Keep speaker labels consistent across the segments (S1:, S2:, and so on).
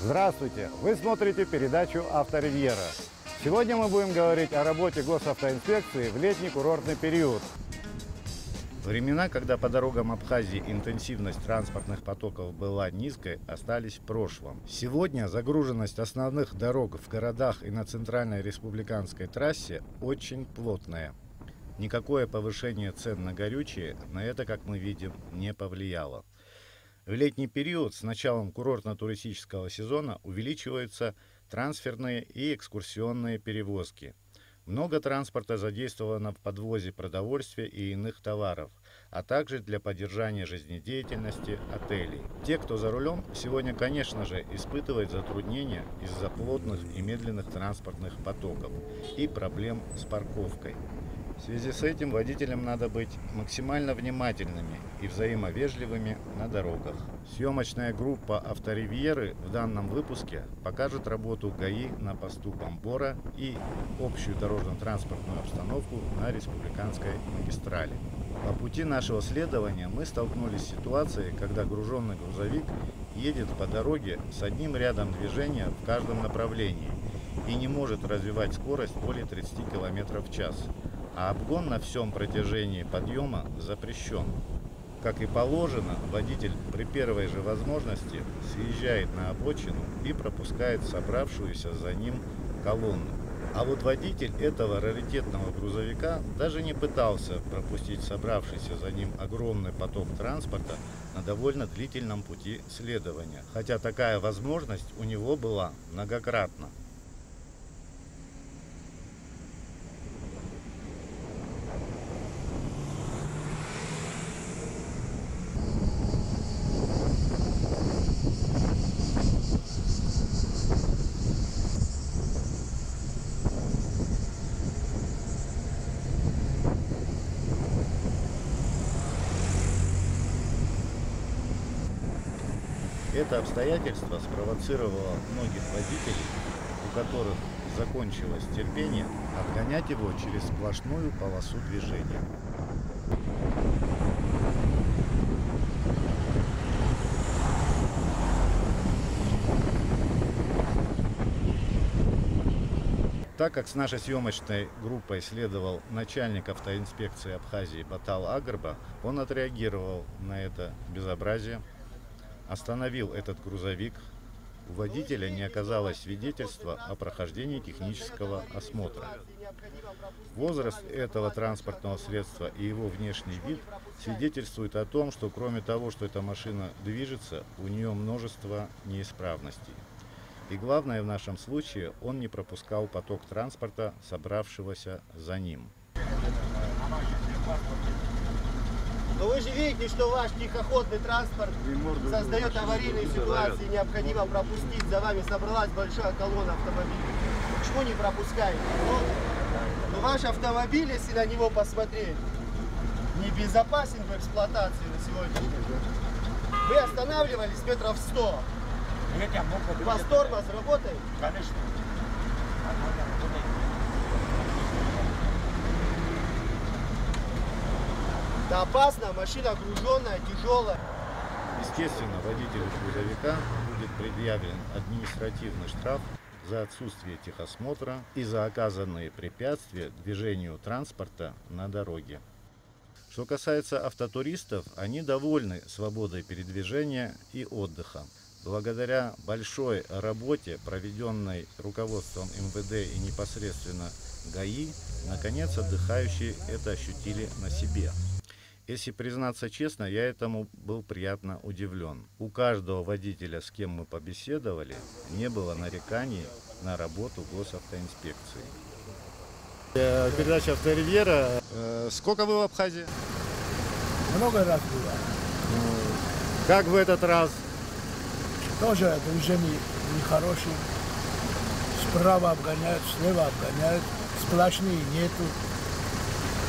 S1: Здравствуйте! Вы смотрите передачу «Авторивьера». Сегодня мы будем говорить о работе госавтоинспекции в летний курортный период. Времена, когда по дорогам Абхазии интенсивность транспортных потоков была низкой, остались в прошлом. Сегодня загруженность основных дорог в городах и на центральной республиканской трассе очень плотная. Никакое повышение цен на горючее на это, как мы видим, не повлияло. В летний период с началом курортно-туристического сезона увеличиваются трансферные и экскурсионные перевозки. Много транспорта задействовано в подвозе продовольствия и иных товаров, а также для поддержания жизнедеятельности отелей. Те, кто за рулем, сегодня, конечно же, испытывают затруднения из-за плотных и медленных транспортных потоков и проблем с парковкой. В связи с этим водителям надо быть максимально внимательными и взаимовежливыми на дорогах. Съемочная группа «Авторивьеры» в данном выпуске покажет работу ГАИ на посту Бомбора и общую дорожно-транспортную обстановку на республиканской магистрали. По пути нашего следования мы столкнулись с ситуацией, когда груженный грузовик едет по дороге с одним рядом движения в каждом направлении и не может развивать скорость более 30 км в час. А обгон на всем протяжении подъема запрещен. Как и положено, водитель при первой же возможности съезжает на обочину и пропускает собравшуюся за ним колонну. А вот водитель этого раритетного грузовика даже не пытался пропустить собравшийся за ним огромный поток транспорта на довольно длительном пути следования, хотя такая возможность у него была многократно. Это обстоятельство спровоцировало многих водителей, у которых закончилось терпение, обгонять его через сплошную полосу движения. Так как с нашей съемочной группой следовал начальник автоинспекции Абхазии Батал Агрба, он отреагировал на это безобразие, остановил этот грузовик. У водителя не оказалось свидетельства о прохождении технического осмотра. Возраст этого транспортного средства и его внешний вид свидетельствуют о том, что кроме того, что эта машина движется, у нее множество неисправностей. И главное в нашем случае, он не пропускал поток транспорта, собравшегося за ним.
S2: Но вы же видите, что ваш тихоходный транспорт создает аварийные ситуации, необходимо пропустить. За вами собралась большая колонна автомобилей. Почему не пропускаете? Но ваш автомобиль, если на него посмотреть, не безопасен в эксплуатации на сегодняшний день. Вы останавливались метров 100. У вас тормоз работает?
S3: Конечно.
S2: Да опасно, машина груженная, тяжелая.
S1: Естественно, водителю грузовика будет предъявлен административный штраф за отсутствие техосмотра и за оказанные препятствия движению транспорта на дороге. Что касается автотуристов, они довольны свободой передвижения и отдыха. Благодаря большой работе, проведенной руководством МВД и непосредственно ГАИ, наконец отдыхающие это ощутили на себе. Если признаться честно, я этому был приятно удивлен. У каждого водителя, с кем мы побеседовали, не было нареканий на работу госавтоинспекции. Передача «Авторивьера». Сколько вы в Абхазии?
S3: Много раз было.
S1: Как в этот раз?
S3: Тоже движение нехорошее. Справа обгоняют, слева обгоняют. Сплошные нету.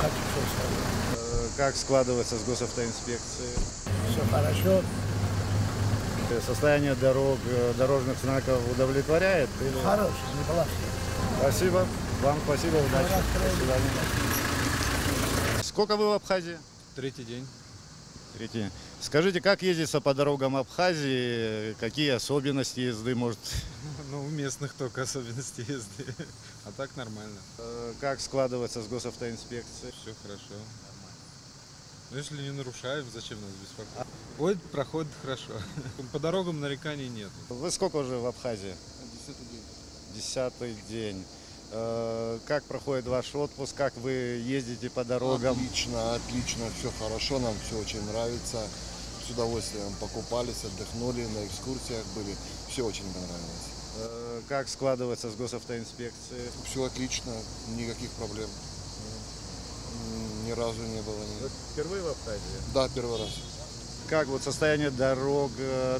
S3: Как все остальное.
S1: Как складывается с госавтоинспекцией?
S3: Все хорошо.
S1: Состояние дорог, дорожных знаков удовлетворяет? Или...
S3: Хорошее, неплохое.
S1: Спасибо. Вам спасибо, удачи. До свидания. Сколько вы в Абхазии?
S4: Третий день.
S1: Третий. Скажите, как ездится по дорогам Абхазии? Какие особенности езды, может?
S4: Ну, у местных только особенности езды. А так нормально.
S1: Как складывается с госавтоинспекцией?
S4: Все хорошо. Ну, если не нарушаем, зачем нас беспокоить? Ой, проходит хорошо. По дорогам нареканий нет.
S1: Вы сколько уже в Абхазии? 10-й день. Как проходит ваш отпуск? Как вы ездите по дорогам?
S5: Отлично, отлично, все хорошо, нам все очень нравится. С удовольствием покупались, отдохнули, на экскурсиях были. Все очень понравилось.
S1: Как складывается с госавтоинспекцией?
S5: Все отлично, никаких проблем. Ни разу не было.
S1: Вы впервые в Абхазии?
S5: Да, первый раз.
S1: Как вот состояние дорог,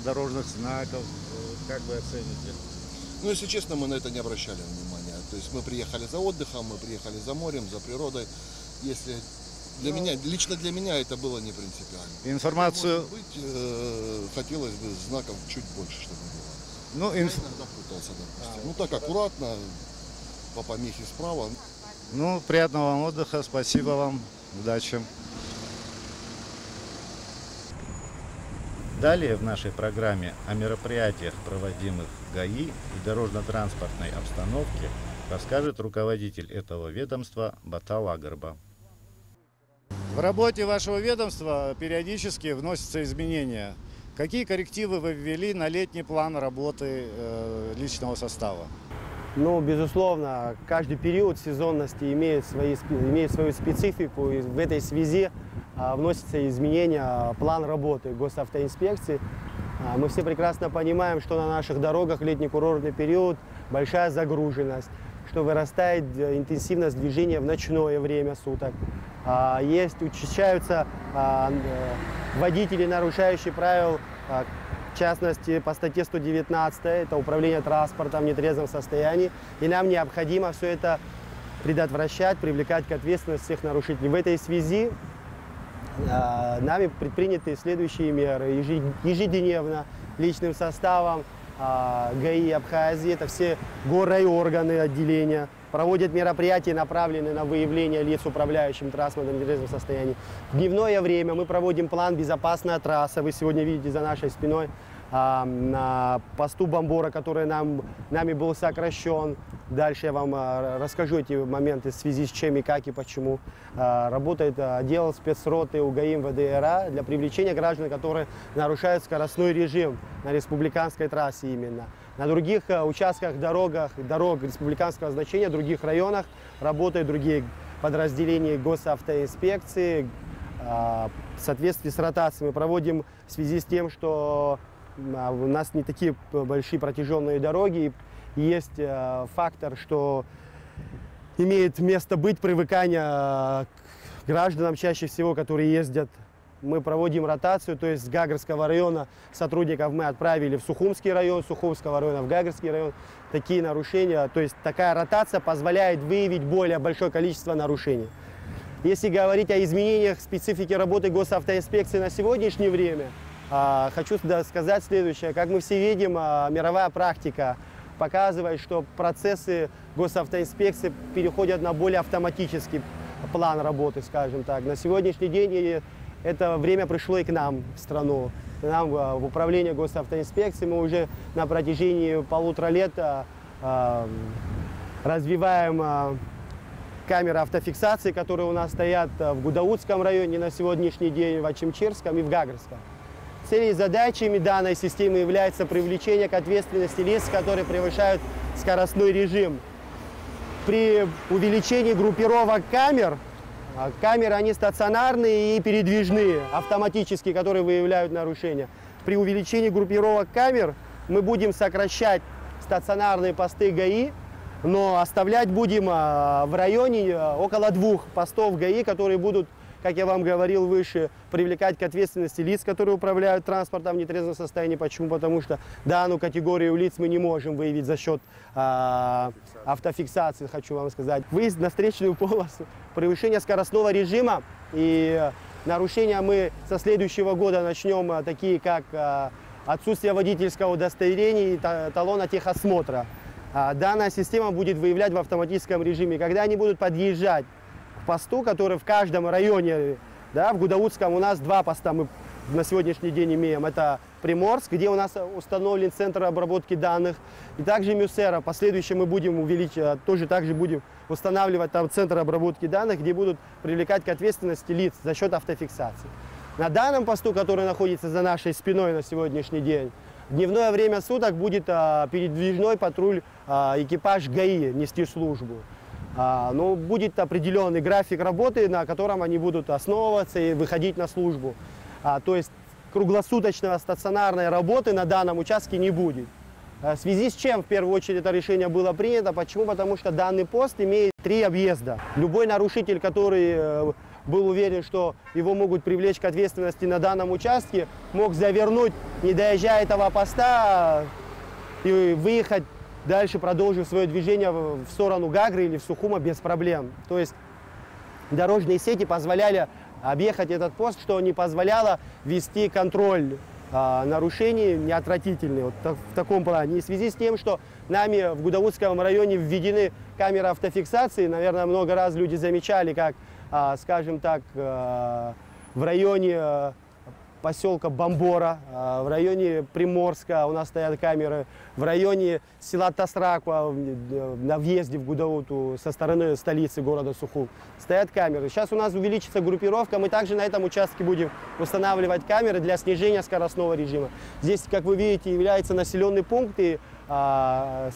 S1: дорожных знаков, как вы оцените?
S5: Ну, если честно, мы на это не обращали внимания. То есть мы приехали за отдыхом, мы приехали за морем, за природой. Если для меня, лично для меня это было не принципиально.
S1: Информацию...
S5: Может быть, хотелось бы знаков чуть больше, чтобы было.
S1: Ну,
S5: Я иногда путался, допустим. Ну, так аккуратно, по помехе справа.
S1: Ну, приятного вам отдыха, спасибо вам, удачи. Далее в нашей программе о мероприятиях, проводимых в ГАИ и дорожно-транспортной обстановке, расскажет руководитель этого ведомства Батал Агарба. В работе вашего ведомства периодически вносятся изменения. Какие коррективы вы ввели на летний план работы личного состава?
S2: Ну, безусловно, каждый период сезонности имеет свою специфику, и в этой связи вносятся изменения в план работы госавтоинспекции. Мы все прекрасно понимаем, что на наших дорогах в летний курортный период большая загруженность, что вырастает интенсивность движения в ночное время суток. Учащаются водители, нарушающие правил, в частности, по статье 119, это управление транспортом в нетрезвом состоянии. И нам необходимо все это предотвращать, привлекать к ответственности всех нарушителей. В этой связи нами предприняты следующие меры. Ежедневно личным составом ГАИ Абхазии, это все горрайорганы отделения, проводят мероприятия, направленные на выявление лиц, управляющим транспортом в нетрезвом состоянии. В дневное время мы проводим план «Безопасная трасса». Вы сегодня видите за нашей спиной на посту Бомбора, который нами был сокращен. Дальше я вам расскажу эти моменты в связи с чем и как и почему. Работает отдел спецроты УГАИ МВД-РА для привлечения граждан, которые нарушают скоростной режим на республиканской трассе именно. На других участках дорог республиканского значения, в других районах работают другие подразделения госавтоинспекции. В соответствии с ротацией мы проводим в связи с тем, что у нас не такие большие протяженные дороги. Есть фактор, что имеет место быть привыкание к гражданам, чаще всего, которые ездят. Мы проводим ротацию, то есть с Гагарского района сотрудников мы отправили в Сухумский район, Сухумского района в Гагарский район. Такие нарушения, то есть такая ротация позволяет выявить более большое количество нарушений. Если говорить о изменениях специфики работы госавтоинспекции на сегодняшнее время, хочу сказать следующее. Как мы все видим, мировая практика показывает, что процессы госавтоинспекции переходят на более автоматический план работы, скажем так. На сегодняшний день это время пришло и к нам в страну. Нам в управление госавтоинспекции мы уже на протяжении 1,5 лета развиваем камеры автофиксации, которые у нас стоят в Гудаутском районе на сегодняшний день, в Ачимчирском и в Гагарском. Целью и задачами данной системы является привлечение к ответственности лиц, которые превышают скоростной режим. При увеличении группировок камеры, они стационарные и передвижные, автоматические, которые выявляют нарушения. При увеличении группировок камер мы будем сокращать стационарные посты ГАИ, но оставлять будем в районе около 2 постов ГАИ, которые будут, как я вам говорил выше, привлекать к ответственности лиц, которые управляют транспортом в нетрезвом состоянии. Почему? Потому что данную категорию лиц мы не можем выявить за счет автофиксации, хочу вам сказать. Выезд на встречную полосу, превышение скоростного режима и нарушения мы со следующего года начнем, такие как отсутствие водительского удостоверения и талона техосмотра. Данная система будет выявлять в автоматическом режиме. Когда они будут подъезжать к посту, который в каждом районе, да, в Гудаутском у нас 2 поста, мы на сегодняшний день имеем, это Приморск, где у нас установлен центр обработки данных. И также Мюсера. В последующем мы будем увеличивать, также будем устанавливать там центр обработки данных, где будут привлекать к ответственности лиц за счет автофиксации. На данном посту, который находится за нашей спиной на сегодняшний день, в дневное время суток будет передвижной патруль, экипаж ГАИ нести службу. Но будет определенный график работы, на котором они будут основываться и выходить на службу. То есть круглосуточной стационарной работы на данном участке не будет. В связи с чем в первую очередь это решение было принято? Почему? Потому что данный пост имеет 3 объезда. Любой нарушитель, который был уверен, что его могут привлечь к ответственности на данном участке, мог завернуть, не доезжая этого поста, и выехать дальше, продолжив свое движение в сторону Гагры или в Сухума без проблем. То есть дорожные сети позволяли объехать этот пост, что не позволяло вести контроль нарушений неотвратительные, вот в таком плане. И в связи с тем, что нами в Гудаутском районе введены камеры автофиксации, наверное, много раз люди замечали, как, скажем так, в районе поселка Бамбора, в районе Приморска у нас стоят камеры, в районе села Тасраква на въезде в Гудауту со стороны столицы города Сухум стоят камеры. Сейчас у нас увеличится группировка, мы также на этом участке будем устанавливать камеры для снижения скоростного режима. Здесь, как вы видите, является населенный пункт, и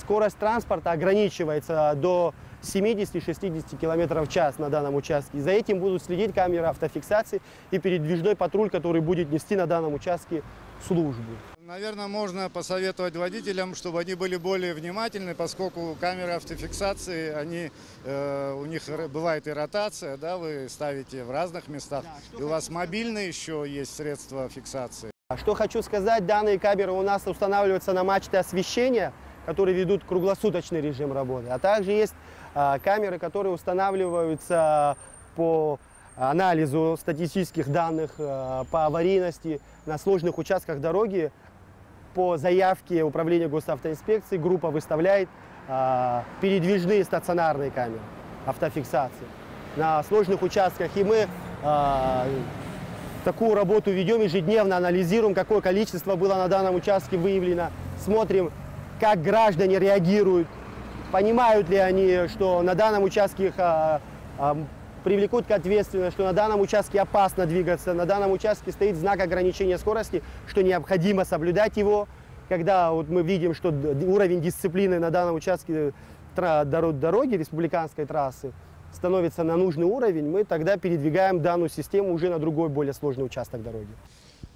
S2: скорость транспорта ограничивается до 70-60 км в час на данном участке. За этим будут следить камеры автофиксации и передвижной патруль, который будет нести на данном участке службу.
S1: Наверное, можно посоветовать водителям, чтобы они были более внимательны, поскольку камеры автофиксации, у них бывает и ротация, да, вы ставите в разных местах, и у вас мобильные еще есть средства фиксации.
S2: Что хочу сказать, данные камеры у нас устанавливаются на мачты освещения, которые ведут круглосуточный режим работы, а также есть камеры, которые устанавливаются по анализу статистических данных по аварийности на сложных участках дороги. По заявке Управления госавтоинспекции группа выставляет передвижные стационарные камеры автофиксации на сложных участках. И мы такую работу ведем ежедневно, анализируем, какое количество было на данном участке выявлено, смотрим, как граждане реагируют, понимают ли они, что на данном участке их привлекут к ответственности, что на данном участке опасно двигаться, на данном участке стоит знак ограничения скорости, что необходимо соблюдать его. Когда вот мы видим, что уровень дисциплины на данном участке дороги, республиканской трассы, становится на нужный уровень, мы тогда передвигаем данную систему уже на другой, более сложный участок дороги.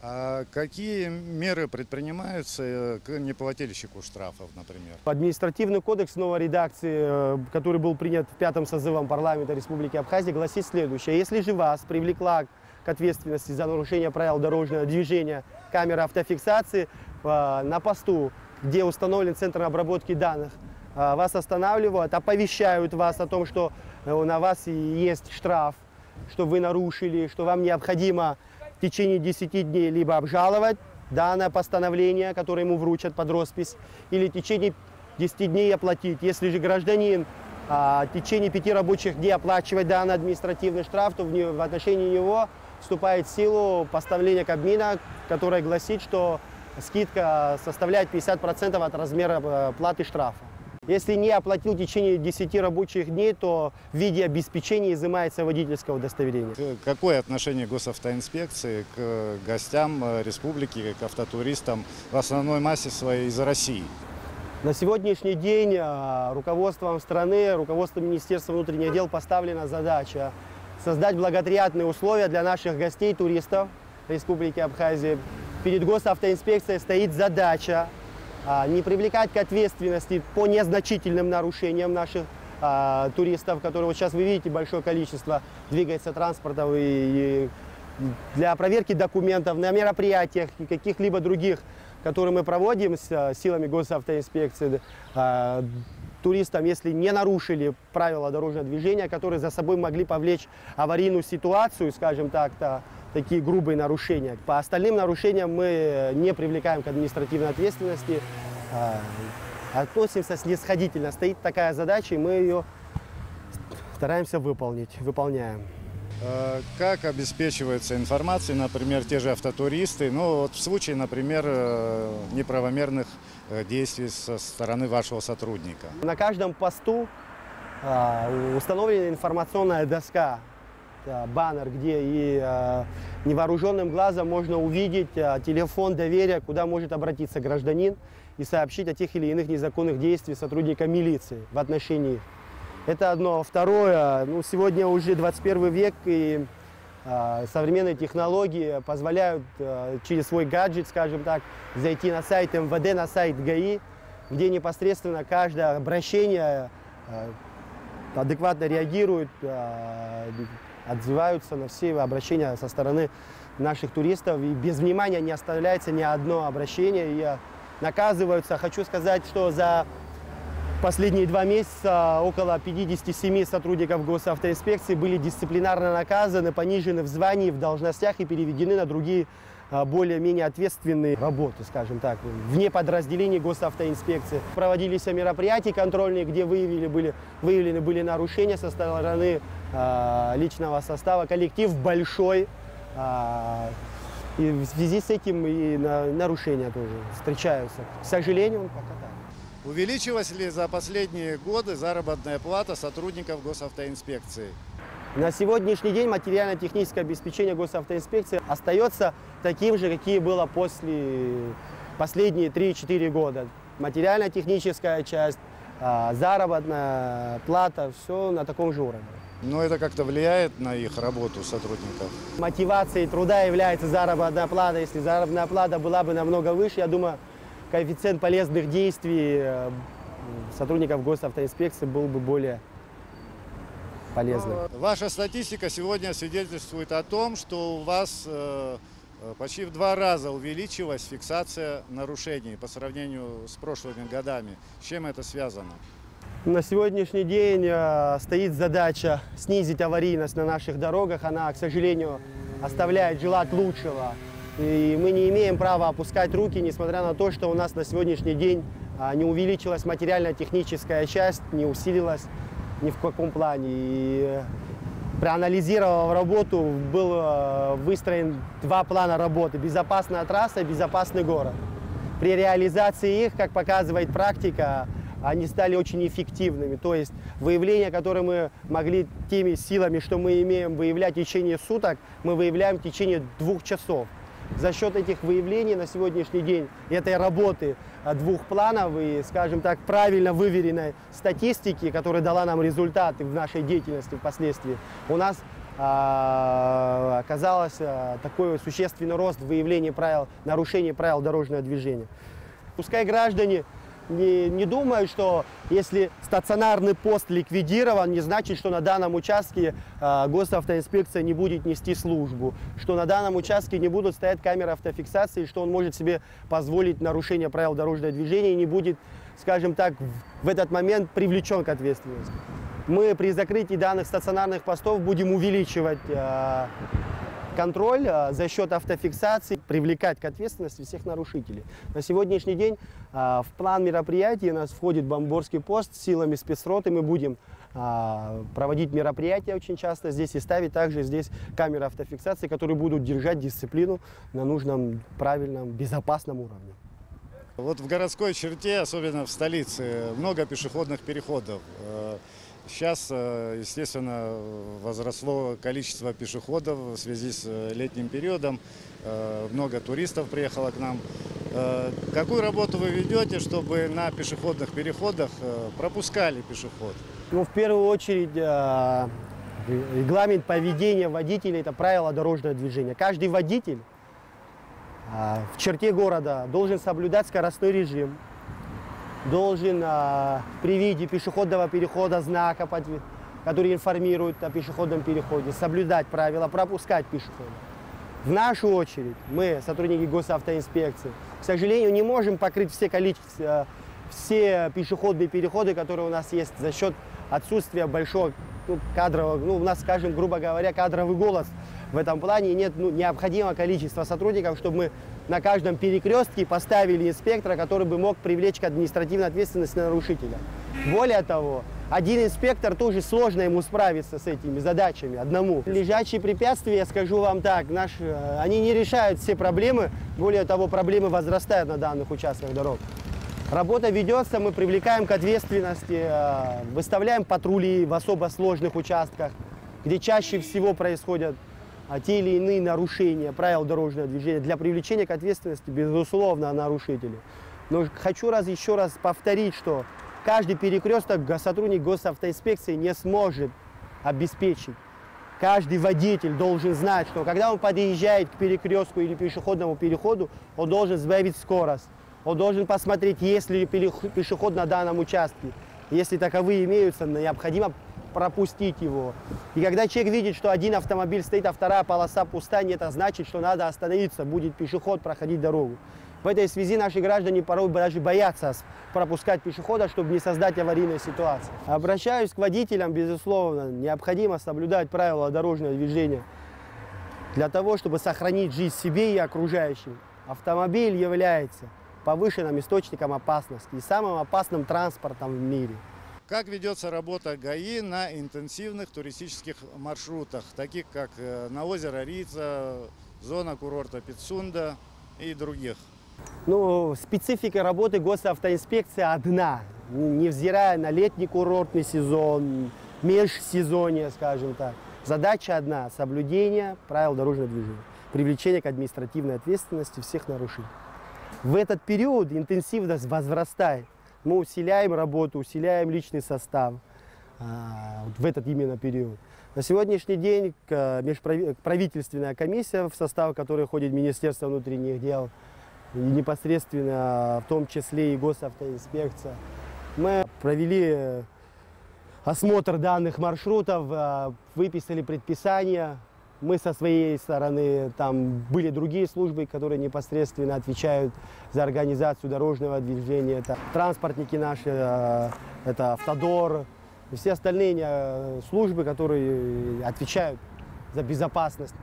S1: А какие меры предпринимаются к неплательщику штрафов, например?
S2: Административный кодекс новой редакции, который был принят 5-м созывом парламента Республики Абхазия, гласит следующее. Если же вас привлекла к ответственности за нарушение правил дорожного движения камера автофиксации на посту, где установлен центр обработки данных, вас останавливают, оповещают вас о том, что на вас есть штраф, что вы нарушили, что вам необходимо в течение 10 дней либо обжаловать данное постановление, которое ему вручат под роспись, или в течение 10 дней оплатить. Если же гражданин в течение 5 рабочих дней оплачивает данный административный штраф, то в отношении него вступает в силу постановление Кабмина, которое гласит, что скидка составляет 50% от размера платы штрафа. Если не оплатил в течение 10 рабочих дней, то в виде обеспечения изымается водительское удостоверение.
S1: Какое отношение госавтоинспекции к гостям республики, к автотуристам в основной массе своей из России?
S2: На сегодняшний день руководством страны, руководством Министерства внутренних дел поставлена задача создать благоприятные условия для наших гостей, туристов Республики Абхазия. Перед госавтоинспекцией стоит задача не привлекать к ответственности по незначительным нарушениям наших туристов, которые вот сейчас вы видите, большое количество двигается транспортов, и для проверки документов на мероприятиях и каких-либо других, которые мы проводим с силами госавтоинспекции, туристам, если не нарушили правила дорожного движения, которые за собой могли повлечь аварийную ситуацию, скажем так, такие грубые нарушения. По остальным нарушениям мы не привлекаем к административной ответственности, относимся снисходительно. Стоит такая задача, и мы ее стараемся выполнять, выполняем.
S1: Как обеспечивается информацией, например, те же автотуристы, ну вот в случае, например, неправомерных действий со стороны вашего сотрудника?
S2: На каждом посту установлена информационная доска, баннер, где и невооруженным глазом можно увидеть телефон доверия, куда может обратиться гражданин и сообщить о тех или иных незаконных действиях сотрудника милиции в отношении их. Это одно. Второе, ну, сегодня уже 21 век, и современные технологии позволяют через свой гаджет, скажем так, зайти на сайт МВД, на сайт ГАИ, где непосредственно каждое обращение адекватно реагирует, отзываются на все обращения со стороны наших туристов, и без внимания не оставляется ни одно обращение, и наказываются. Хочу сказать, что за последние 2 месяца около 57 сотрудников госавтоинспекции были дисциплинарно наказаны, понижены в звании, в должностях и переведены на другие более-менее ответственные работы, скажем так, вне подразделений госавтоинспекции. Проводились мероприятия контрольные, где выявлены были нарушения со стороны личного состава. Коллектив большой, и в связи с этим и нарушения тоже встречаются. К сожалению, он пока так.
S1: Увеличилась ли за последние годы заработная плата сотрудников госавтоинспекции?
S2: На сегодняшний день материально-техническое обеспечение госавтоинспекции остается таким же, какие было после последние 3-4 года. Материально-техническая часть, заработная плата, все на таком же уровне.
S1: Но это как-то влияет на их работу сотрудников?
S2: Мотивацией труда является заработная плата. Если заработная плата была бы намного выше, я думаю, коэффициент полезных действий сотрудников госавтоинспекции был бы более полезным.
S1: Ваша статистика сегодня свидетельствует о том, что у вас почти в 2 раза увеличилась фиксация нарушений по сравнению с прошлыми годами. С чем это связано?
S2: На сегодняшний день стоит задача снизить аварийность на наших дорогах. Она, к сожалению, оставляет желать лучшего. И мы не имеем права опускать руки, несмотря на то, что у нас на сегодняшний день не увеличилась материально-техническая часть, не усилилась ни в каком плане. И проанализировав работу, был выстроен 2 плана работы: безопасная трасса и безопасный город. При реализации их, как показывает практика, они стали очень эффективными. То есть выявление, которое мы могли теми силами, что мы имеем, выявлять в течение суток, мы выявляем в течение 2 часов. За счет этих выявлений на сегодняшний день, этой работы 2 планов и, скажем так, правильно выверенной статистики, которая дала нам результаты в нашей деятельности впоследствии, у нас оказался такой существенный рост в выявлении нарушений правил дорожного движения. Пускай граждане не думают, что если стационарный пост ликвидирован, не значит, что на данном участке госавтоинспекция не будет нести службу, что на данном участке не будут стоять камеры автофиксации, что он может себе позволить нарушение правил дорожного движения и не будет, скажем так, в этот момент привлечен к ответственности. Мы при закрытии данных стационарных постов будем увеличивать контроль за счет автофиксации, привлекать к ответственности всех нарушителей. На сегодняшний день в план мероприятий у нас входит Бамборский пост с силами спецроты. Мы будем проводить мероприятия очень часто здесь и ставить также здесь камеры автофиксации, которые будут держать дисциплину на нужном, правильном, безопасном уровне.
S1: Вот в городской черте, особенно в столице, много пешеходных переходов. Сейчас, естественно, возросло количество пешеходов в связи с летним периодом. Много туристов приехало к нам. Какую работу вы ведете, чтобы на пешеходных переходах пропускали пешеход?
S2: Ну, в первую очередь, регламент поведения водителей – это правила дорожного движения. Каждый водитель в черте города должен соблюдать скоростной режим. Должен при виде пешеходного перехода знака, который информирует о пешеходном переходе, соблюдать правила, пропускать пешехода. В нашу очередь, мы, сотрудники госавтоинспекции, к сожалению, не можем покрыть все пешеходные переходы, которые у нас есть, за счет отсутствия большого кадрового, у нас, скажем, грубо говоря, кадровый голос в этом плане, и нет необходимого количества сотрудников, чтобы мы на каждом перекрестке поставили инспектора, который бы мог привлечь к административной ответственности нарушителя. Более того, один инспектор тоже сложно ему справиться с этими задачами одному. Лежачие препятствия, я скажу вам так, они не решают все проблемы, более того, проблемы возрастают на данных участках дорог. Работа ведется, мы привлекаем к ответственности, выставляем патрули в особо сложных участках, где чаще всего происходят те или иные нарушения правил дорожного движения для привлечения к ответственности, безусловно, нарушителей. Но хочу еще раз повторить, что каждый перекресток сотрудник госавтоинспекции не сможет обеспечить. Каждый водитель должен знать, что когда он подъезжает к перекрестку или пешеходному переходу, он должен сбавить скорость. Он должен посмотреть, есть ли пешеход на данном участке. Если таковые имеются, необходимо пропустить его. И когда человек видит, что один автомобиль стоит, а вторая полоса пуста, это значит, что надо остановиться, будет пешеход проходить дорогу. В этой связи наши граждане порой даже боятся пропускать пешехода, чтобы не создать аварийной ситуации. Обращаюсь к водителям, безусловно, необходимо соблюдать правила дорожного движения для того, чтобы сохранить жизнь себе и окружающим. Автомобиль является повышенным источником опасности и самым опасным транспортом в мире.
S1: Как ведется работа ГАИ на интенсивных туристических маршрутах, таких как на озеро Рица, зона курорта Пицунда и других?
S2: Ну, специфика работы госавтоинспекции одна, невзирая на летний курортный сезон, межсезонье, скажем так. Задача одна – соблюдение правил дорожного движения, привлечение к административной ответственности всех нарушителей. В этот период интенсивность возрастает. Мы усиляем работу, усиляем личный состав в этот именно период. На сегодняшний день правительственная комиссия, в состав которой входит Министерство внутренних дел, и непосредственно в том числе и госавтоинспекция, мы провели осмотр данных маршрутов, выписали предписания. Мы со своей стороны, там были другие службы, которые непосредственно отвечают за организацию дорожного движения. Это транспортники наши, это Автодор, и все остальные службы, которые отвечают за безопасность.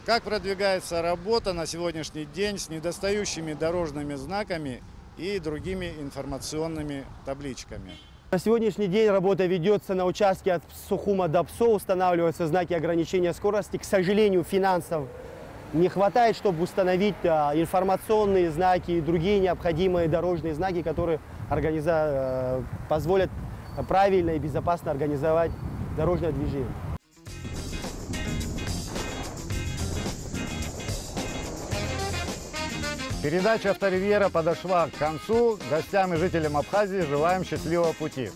S1: Как продвигается работа на сегодняшний день с недостающими дорожными знаками и другими информационными табличками?
S2: На сегодняшний день работа ведется на участке от Сухума до ПСО, устанавливаются знаки ограничения скорости. К сожалению, финансов не хватает, чтобы установить информационные знаки и другие необходимые дорожные знаки, которые позволят правильно и безопасно организовать дорожное движение.
S1: Передача «Авторивьера» подошла к концу. Гостям и жителям Абхазии желаем счастливого пути.